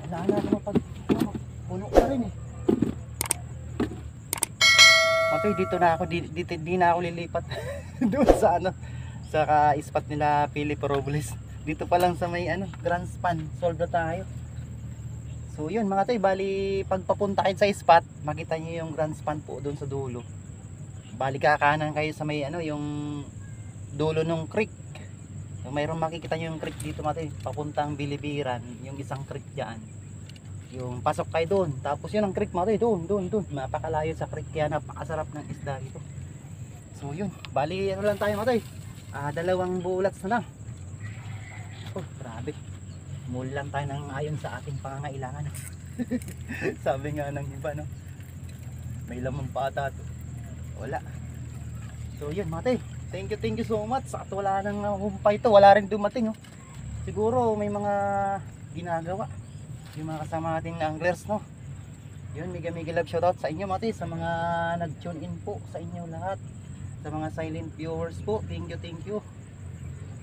S1: Wala na naman puno na rin Mga tayo, dito na ako, di na ako lilipat. Doon sa sa spot nila Philip Robles. Dito pa lang sa may Grand Span. Solve na tayo. So yun mga tay, bali pagpapunta kayo sa spot, makita nyo yung Grand Span po doon sa dulo. Bali kakanan kayo sa may yung dulo ng creek. So, mayroong makikita nyo yung creek dito mga tay, papuntang Bilibiran, yung isang creek dyan. Yung pasok kayo doon. Tapos yun ang creek mga tay, doon. Mapakalayo sa creek, kaya napakasarap ng isda dito. So yun, bali lang tayo mga tay. 2 bullets na lang. Grabe. Mulan tayo ng ayon sa ating pangangailangan. Sabi nga ng iba, no? May laman pa ata to. Wala. So yun mga tay. Thank you so much. At wala nang humpay to. Wala rin dumating. Siguro may mga ginagawa. Yung mga kasama nating anglers, no? Yun, mega love shoutout sa inyo mga tay. Sa mga nag-tune in po sa inyo lahat. Sa mga silent viewers po, thank you.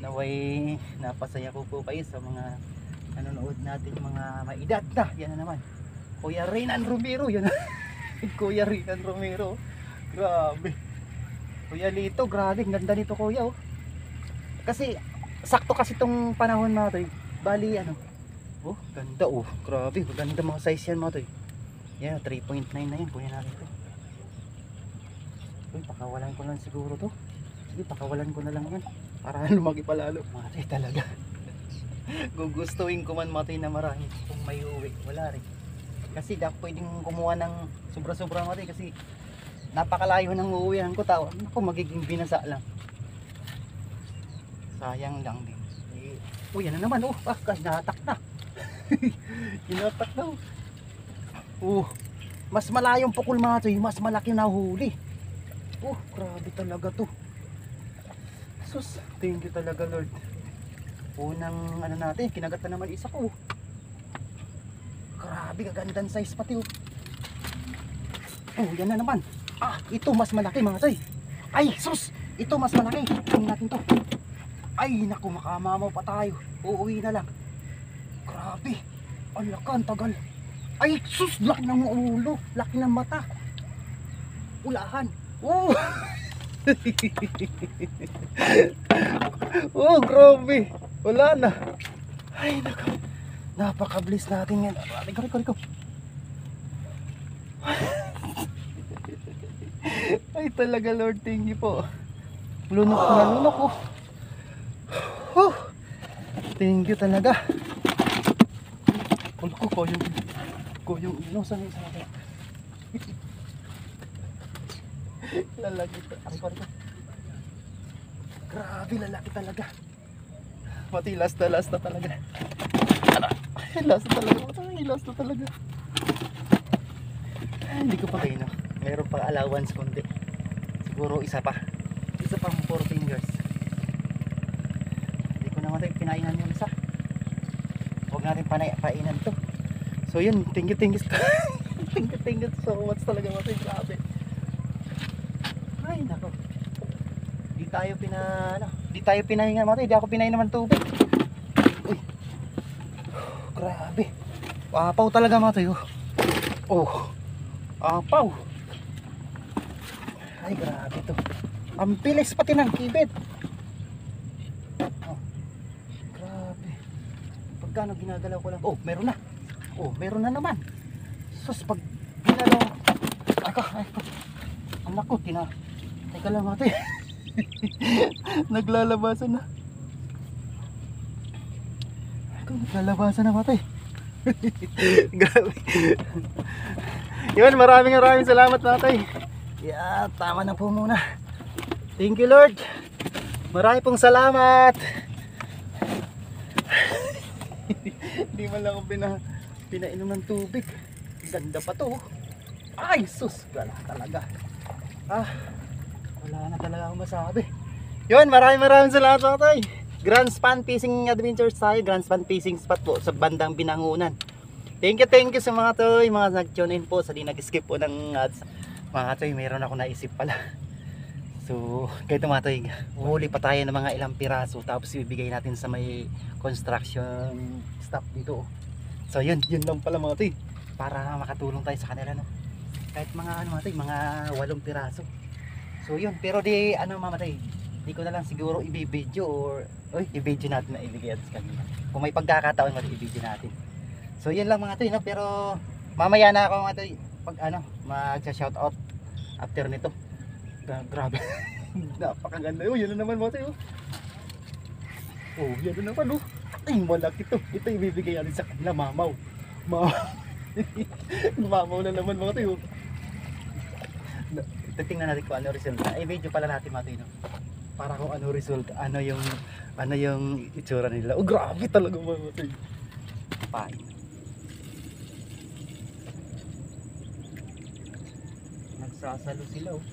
S1: Naway napasaya ko po kayo sa mga nanonood natin, mga maedad na. Yan na naman, Kuya Renan Romero. Yan na. Kuya Renan Romero, grabe. Kuya Lito, grabe, ganda nito kuya. Kasi sakto kasi itong panahon natin. Bali ganda grabe, maganda mga size yan mga toy. Yan, 3.9 na yan, kunin natin ito. Pakawalan ko lang siguro to. Sige, pakawalan ko na lang yan para lumaki palalo. Matay talaga. Gugustuhin ko man matay na marami kung may uwi. Wala rin. Kasi di ako pwedeng kumuha ng sobra-sobra matay kasi napakalayo ng uuwihan ko. Ako magiging binasa lang. Sayang lang din. Yan na naman. Hinatak na. Hinatak na. Oh, mas malayong pukul mga toy, mas malaki na huli. Oh, grabe talaga to. Sus, thank you talaga Lord. Unang ano natin, kinagat na naman isa ko. Grabe, kagandang size pati oh. Oh, yan na naman. Ah, ito mas malaki mga toy. Ay, sus, ito mas malaki. Tingnan natin to. Ay, naku, makamamaw pa tayo. Uuwi na lang. Grabe, ang laki, ang tagal. Ay, sus, laki ng ulo, laki ng mata. Ulahan. Oh. Oh, grabe. Wala na. Ay, naku. Napaka-bliss natin yan. Riko. Ay, talaga Lord, thank you po. Lunok na lunok oh. Oh. Thank you talaga. Ko yung saan sa akin. Lalaki ito. Riko. Grabe, lalaki talaga. Mati, last na talaga. Last na talaga. Hindi ko pa kayo, no? Meron pang allowance kundi. Siguro isa pang 4 fingers. Hindi ko naman tayo pinainan yung isa. Huwag natin painan to. So yun, thank you thank you so much talaga Matay. Grabe. Ay nako. Di tayo pinahinga Matay. Di ako pinahin naman tubig. Uy. Grabe. Apaw talaga Matay. Oh. Apaw. Ay grabe to. Ang bilis pati ng kibit. Oh. Grabe. Pagkano ginagalaw ko lang. Oh, meron na. Oh, meron na naman. Sus, pag ginalaw. Ay, anak ko, teka lang ate. Naglalabasan na. Naglalabasan na ate. Grabe. Yun, maraming salamat ate. Yeah, tama na po muna. Thank you Lord. Marami pong salamat. Hindi man lang ako pinainom ng tubig. Ganda pa to. Ay sus, wala talaga. Wala na talaga akong masabi. Yun, maraming salamat tatay. Grand Span Fishing Adventures tayo. Grand Span Fishing Spot po sa bandang Binangunan. Thank you sa mga toy, mga nag-tune in po sa di nag-skip po ng ads. Mga toy, mayroon ako naisip pala. So, kahit mga toy, uhuli pa tayo ng mga ilang piraso tapos ibibigay natin sa may construction staff dito. So, yun lang pala mga toy. Para makatulong tayo sa kanila, no? Kahit mga mga toy, mga 8 piraso. So, yun. Pero di, mamatay. Di ko na lang siguro i-video or i-video natin na ibigay sa kanila. Kung may pagkakataon, i-video natin. So yun lang mga toy, no? Pero mamaya na ako mga toy pag mag-shoutout after nito. Grabe. Napakaganda. Oh, yun na naman mga toy. Oh, yan na naman oh. Ay, malaki to. Ito ibibigay natin sa kanila, mamaw. Mamaw na naman mga toy. Tingnan natin kung ano result. I-video pala natin mga toy, no? Para kung ano result, ano yung itsura nila. Oh, grabe talaga mga toy. Pain. Nagsasalo sila oh.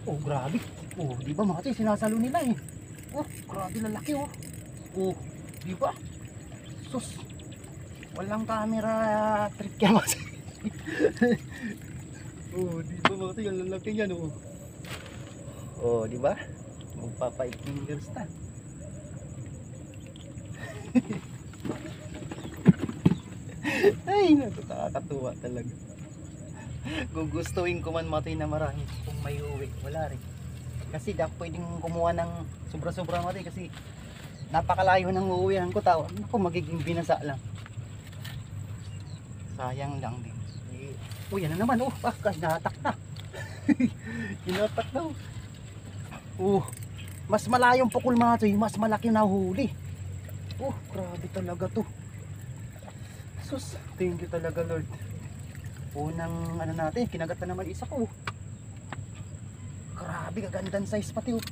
S1: Oh, grabe. Oh, di ba mga toy, sinasalo nila eh. Oh, grabe lalaki oh. Oh, di ba? Sus. Walang camera trick yan mga toy. Oh, di ba mga toy, ang lalaki niyan oh. Oh, di ba? Magpapa 8 fingers na. Ay, nakakatuwa talaga. Gugustuhin ko man matay na marami kung may uwi, wala rin. Kasi di ako pwedeng kumuha ng sobra-sobra matay kasi napakalayo ng uuwihan ko tao. Ako magiging binasa lang. Sayang lang din. Uy, yan na naman. Oh, hinatak na. Hinatak na. Oh, mas malayong pukul mga toy, mas malaki na huli. Oh, grabe talaga to. Sus, thank you talaga Lord. Unang natin, kinagat na naman isa ko. Grabe, kagandang size pati oh.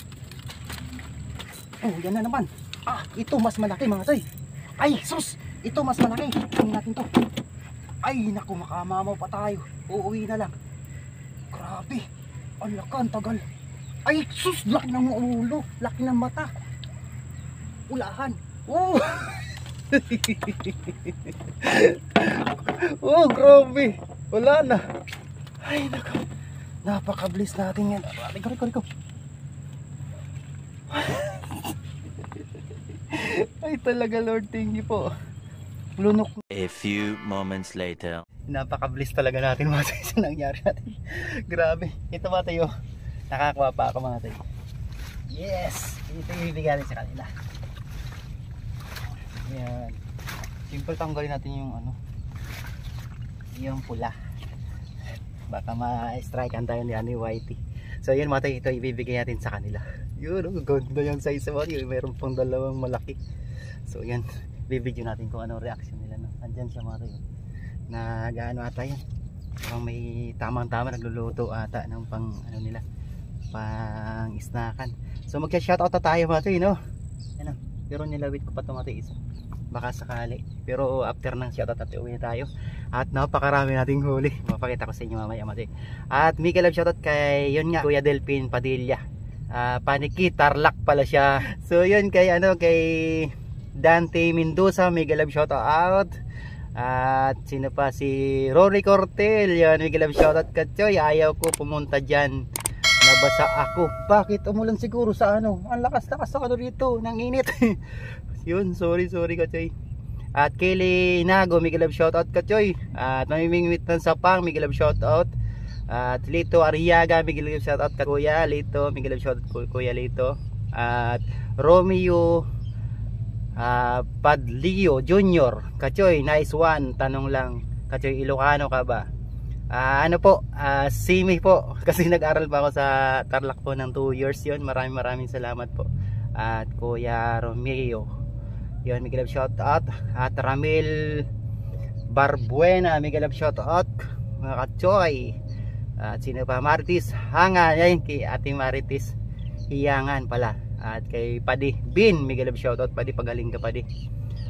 S1: Oh, yan na naman. Ito mas malaki mga toy. Ay, sus, Ito mas malaki. Tingnan natin to. Ay naku, makamamaw pa tayo. Uuwi na lang. Grabe. Ang laki, ang tagal. Ay sus, laki ng ulo. Laki ng mata. Ulahan. Oh. Oh, grabe. Wala na. Ay naku. Napaka-bliss natin yan. Riko. Ay talaga Lord, thank you po. Lunok.
S2: A few moments later.
S1: Napaka-bliss talaga natin mga tayo sa nangyari natin. Grabe. Ito mga tayo. Nakakuha pa ako mga tayo. Yes. Ito yung ibigay natin sa kanila. Yan. Simple, tanggalin natin yung ano, yung pula. Baka ma-strikean tayo ni Whitey. So yun mga tayo, ito ibibigay natin sa kanila. Yun, oh, ganda yung size mo. Meron pang dalawang malaki. So yan, bibidyo natin kung anong reaction nila. No? Andyan siya mga tayo. Nag-ano ata yan. Parang may tamang-tama, nagluluto ata ng pang ano nila, pang snackan. So magka-shoutout tayo mga tayo, no? Ano, pero nilawit ko pa ito mga tayo isa. Baka sakali. Pero after ng shoutout at uwi tayo. At napakarami nating huli. Mapakita ko sa inyo mamaya mati. At mega love shoutout kay yun nga, Kuya Delpin Padilla. Paniki Tarlac pala siya. So yun kay ano, kay Dante Mendoza, mega love shoutout. At sino pa, si Rory Cortel. Yan, mega love shoutout Katsoy. Ayaw ko pumunta diyan. Nabasa ako. Bakit umulan siguro sa ano? Ang lakas-lakas sa ano rito, nang init. Yun, sorry Katsoy. At Kelly Nago, mega love shoutout Katsoy. At Mamimingwit ng Sapang, mega love shoutout. At Lito Ariaga, mega love shoutout Kuya Lito, mega love shoutout Kuya Lito. At Romeo Padlio Junior, Katsoy, nice one. Tanong lang, Katsoy, Ilocano ka ba? Ano po, Simi po. Kasi nag-aral pa ako sa Tarlac po ng 2 years yun. Maraming salamat po. At Kuya Romeo, yun, mega love shoutout. At Ramil Barbuena, mega love shoutout mga Katsoy. At sino pa, Maritis Hangan, yan kay Ate Maritis Hiyangan pala. At kay Padi Bin, mega love shoutout Padi, pagaling ka Padi.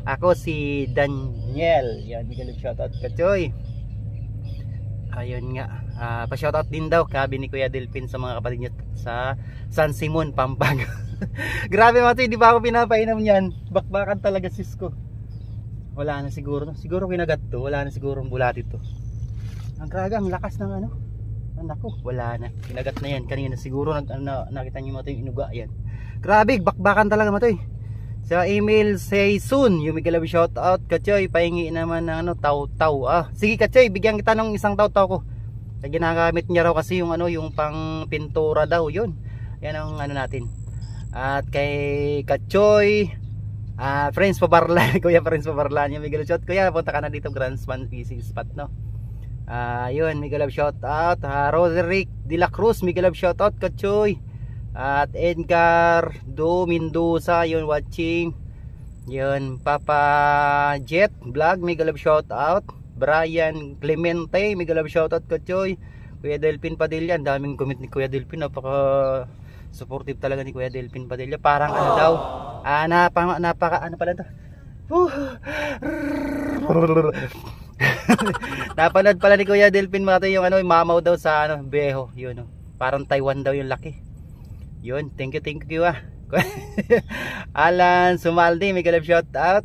S1: Ako si Daniel, yan, mega love shoutout Katsoy. Ayun nga, pa-shoutout din daw kabi ni Kuya Delpin sa mga kapatid niya sa San Simon, Pampanga. Grabe mga tayo, di ba ako pinapainom niyan? Bakbakan talaga sis ko. Wala na siguro, no? Siguro kinagat to, wala na siguro ang bulat ito. Ang grabe, ang lakas ng ano. Naku, wala na, kinagat na yan kanina. Siguro nakita niyo mga tayo yung inuga yan. Grabe, bakbakan talaga mga tayo. Sa email say soon, yung mega love shoutout Katsoy, pahingi naman ng ano, taw-taw. Sige Katsoy, bigyan kita ng isang taw-taw ko. Ginagamit niya raw kasi yung ano, yung pang pintura daw, yun. Yan ang ano natin. At kay Katsoy, Friends Pabarlan, Kuya Friends Pabarlan, yung mega love shoutout. Kuya, punta ka na dito, Grand Span PC spot, no? Yun, mega love shoutout. Roderick De La Cruz, mega love shoutout Katsoy. At Edgar Do Mendoza, yun, watching. Yun, Papa Jet Vlog, mega love shoutout. Brian Clemente, mega love shoutout Katsoy. Kuya Delpin Padilla, ang daming comment ni Kuya Delpin, napaka supportive talaga ni Kuya Delpin Padilla. Parang ano daw, napaka ano pala to. Napanood pala ni Kuya Delpin mga tayo yung ano, mamaw daw sa ano, Beho, yun, no? Parang Taiwan daw yung laki. Yun, thank you Alan Sumaldi, mega love shoutout.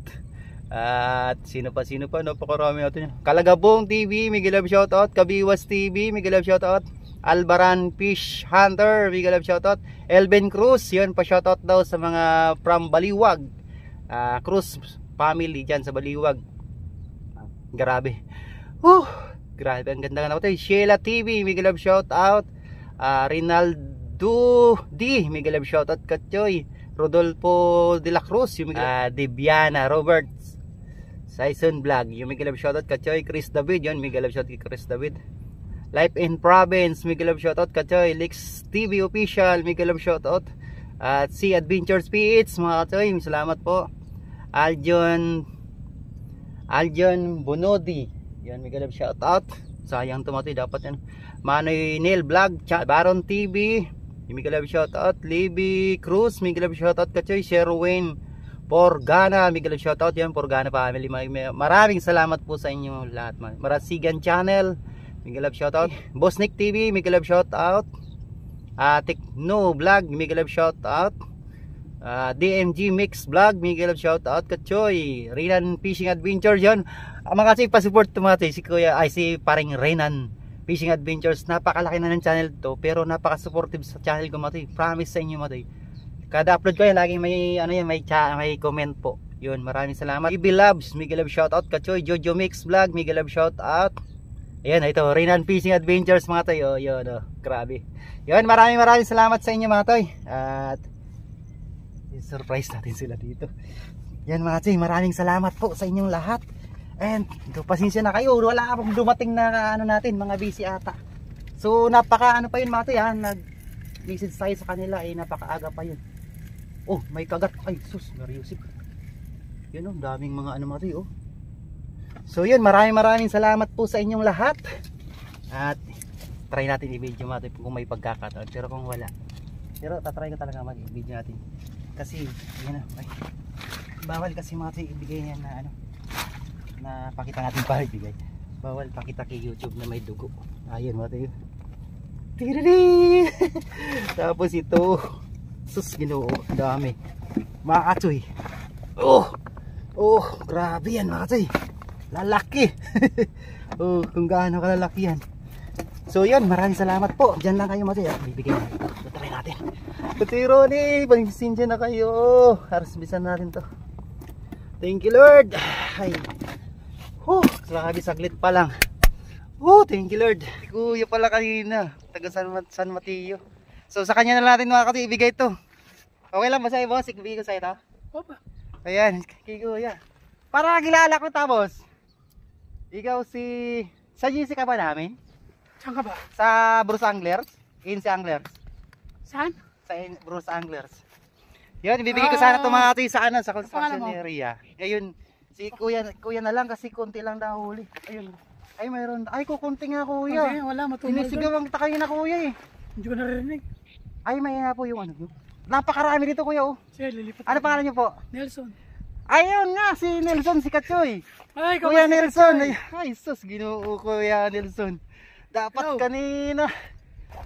S1: At sino pa, napakarami natin. Kalagabong TV, mega love shoutout. Kabiwas TV, mega love shoutout. Albaran Fish Hunter, mega love shoutout. Elben Cruz, yun, pa shoutout daw sa mga from Baliwag, Cruz family dyan sa Baliwag. Grabe, grabe, ang ganda na. Sheila TV, mega love shoutout. Rinaldo D, mega love shoutout Katsoy. Rodolfo De La Cruz, yung Debiana Roberts, Saison Vlog, yung mega love shoutout Katsoy. Chris David, yun, mega love shoutout Chris David. Life in Province, mega love shoutout Katsoy. Lex TV Official, mega love shoutout. At si Adventures PH, mga Katsoy, salamat po. Aljon Bonodi, yan, mega love shoutout. Sayang tumatay, dapat yan. Manoy Neil Vlog, Baron TV, mega love shoutout. Libby Cruz, mega love shoutout Katsoy. Sherwin Porgana, Miguel shoutout yan, Porgana family. Maraming salamat po sa inyo lahat. Marasigan channel, Miguel shoutout. Boss Nick TV, Miguel shoutout. Tekno vlog, Miguel shoutout. DMG Mix vlog, Miguel shoutout. Kachoy, Renan Fishing Adventure yan. Mga kasi pa-support tumati si Kuya, ay si paring Renan Fishing Adventures. Napakalaki na ng channel to, pero napaka-supportive sa channel ko mati. Promise sa inyo mati. Kada upload ko yan, laging may ano yan, may comment po. Yun, maraming salamat. Ibi Loves, Miguel Love shoutout. Kachoy, Jojo Mix Vlog, Miguel Love shoutout. Ayan, ito, Renan Fishing Adventures mga toy. Yun, grabe. Yun, maraming salamat sa inyo mga toy. At surprise natin sila dito. Yan mga toy, maraming salamat po sa inyong lahat. And pasensya na kayo, wala akong dumating na ano natin, mga busy ata. So napaka ano pa yun mga toy, nag-message tayo sa kanila, napakaaga pa yun. Oh, may kagat. Ay, sus, mariusip. Yun, daming mga ano mga toy. So yun, maraming salamat po sa inyong lahat. At try natin i-video mga toy kung may pagkakataon. Pero kung wala, pero tatry ko talaga mag-video natin. Kasi yun na, bawal kasi mga toy ibigay niyan na ano, na pakita natin pa ibigay. Bawal pakita kay YouTube na may dugo. Ayun mga toy. Tiriri. Tapos ito, sus, Ginoo, dami mga katoy. Grabe yan mga katoy, lalaki. Kung gaano kalalaki yan. So yun, maraming salamat po. Diyan lang kayo mga katoy, bibigyan natin. Try natin. Katoy Ronnie, pag-sinja na kayo. Harsbisan natin to. Thank you Lord. Ay, grabe, saglit pa lang. Thank you Lord. Kuya pala kanina, taga San Mateo. So sa kanya na natin mga katoy ibigay ito. Okay lang ba sa'yo boss? Ibigay ko sa'yo ito?
S3: Opa.
S1: Ayan, kay Kuya. Para kilala ko ta boss. Ikaw sa GC ka ba namin?
S3: Saan ka ba?
S1: Sa Bruce Anglers? Insi Anglers?
S3: Saan?
S1: Sa Bruce Anglers. Yun, ibibigay ko sana ito mga katoy sa construction area. Ngayon, si Kuya na lang kasi konti lang na huli. Ayun. Ay mayroon. Ay kukunti nga Kuya.
S3: Okay, wala, matumal.
S1: Sinisigaw ang takay na Kuya eh.
S3: Hindi ko naririnig.
S1: Ay may nga po yung ano. Napakarami dito Kuya
S3: Sige, lilipat.
S1: Ano pangalan niyo po?
S3: Nelson.
S1: Ayun nga si Nelson, si Kachoy.
S3: Ay,
S1: Kuya Nelson. Ay sus, Ginoo Kuya Nelson. Dapat kanina.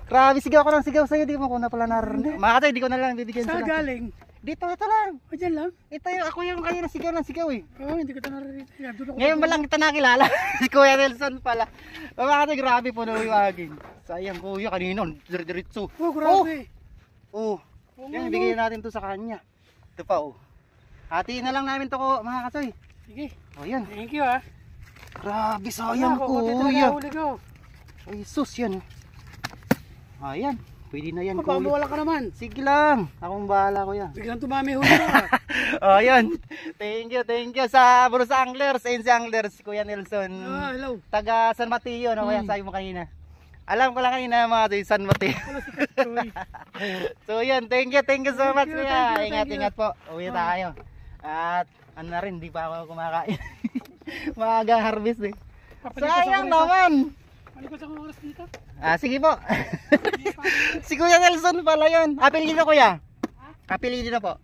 S1: Grabe, sigaw ko ng sigaw sa'yo. Di mo ko na pala narinig. Mga katoy, di ko na lang bibigyan
S3: saan
S1: sila.
S3: galing?
S1: Dito, ito lang.
S3: O dyan lang?
S1: Ito yung ako yung kayo na sigaw eh.
S3: Oo, hindi ko ito naririnig.
S1: Ngayon ba lang kita nakilala? Si Kuya Nelson pala. Mga katoy, grabe po na yung aging. Sayang Kuya, kanina, diretso.
S3: Grabe.
S1: Yan, ibigay natin to sa kanya. Ito pa hatiin na lang namin to mga katoy.
S3: Sige.
S1: Yan.
S3: Thank you
S1: Grabe, sayang Kuya. Ay sus yan. Ayan, pwede na yan
S3: Kuya.
S1: Kuya.
S3: Wala ka naman.
S1: Sige lang, akong bahala Kuya.
S3: Biglang tumami huli ka.
S1: Ayan, thank you sa Bruce Anglers, NC Anglers, Kuya Nelson.
S3: Hello.
S1: Taga San Mateo, no? Kaya sabi mo kanina. Alam ko lang kanina mga katoy, San Mateo. So yan, thank you so much Kuya. Ingat po, uwi tayo. At ano na rin, di pa ako kumakain. Maaga harvest eh. Sayang naman.
S3: Ano ko sa oras dito?
S1: Sige po. Si Kuya Nelson pala yun. Apelido Kuya? Apelido na po.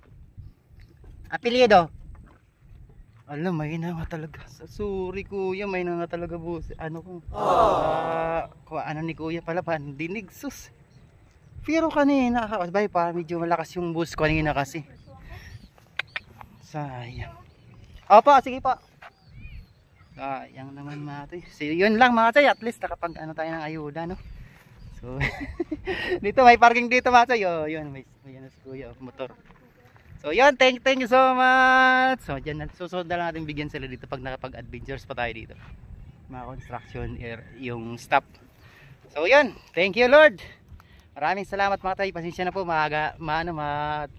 S1: Apelido. Alam, may na nga talaga. Sorry Kuya, may na nga talaga boss. Ano ko? Ano ni Kuya pala, pandinig sus. Pero kanina, medyo malakas yung bus kanina kasi. Sayang. Opo, sige po. Sayang naman mga toy. So, yun lang mga toy, at least nakapag ano tayo ng ayuda, no? So, dito may parking dito mga toy. Yun, may yan si Kuya, motor. So, yun, thank you so much. So, dyan, susunod na lang natin bigyan sila dito pag nakapag-adventures pa tayo dito. Mga construction, yung stop. So, yun, thank you Lord. Maraming salamat mga toy. Pasensya na po, mahaba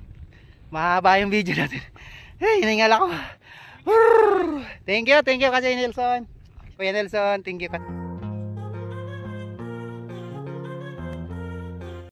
S1: yung video natin. Hey, hiningal ako. Thank you kasi Nelson. Kuya Nelson, thank you.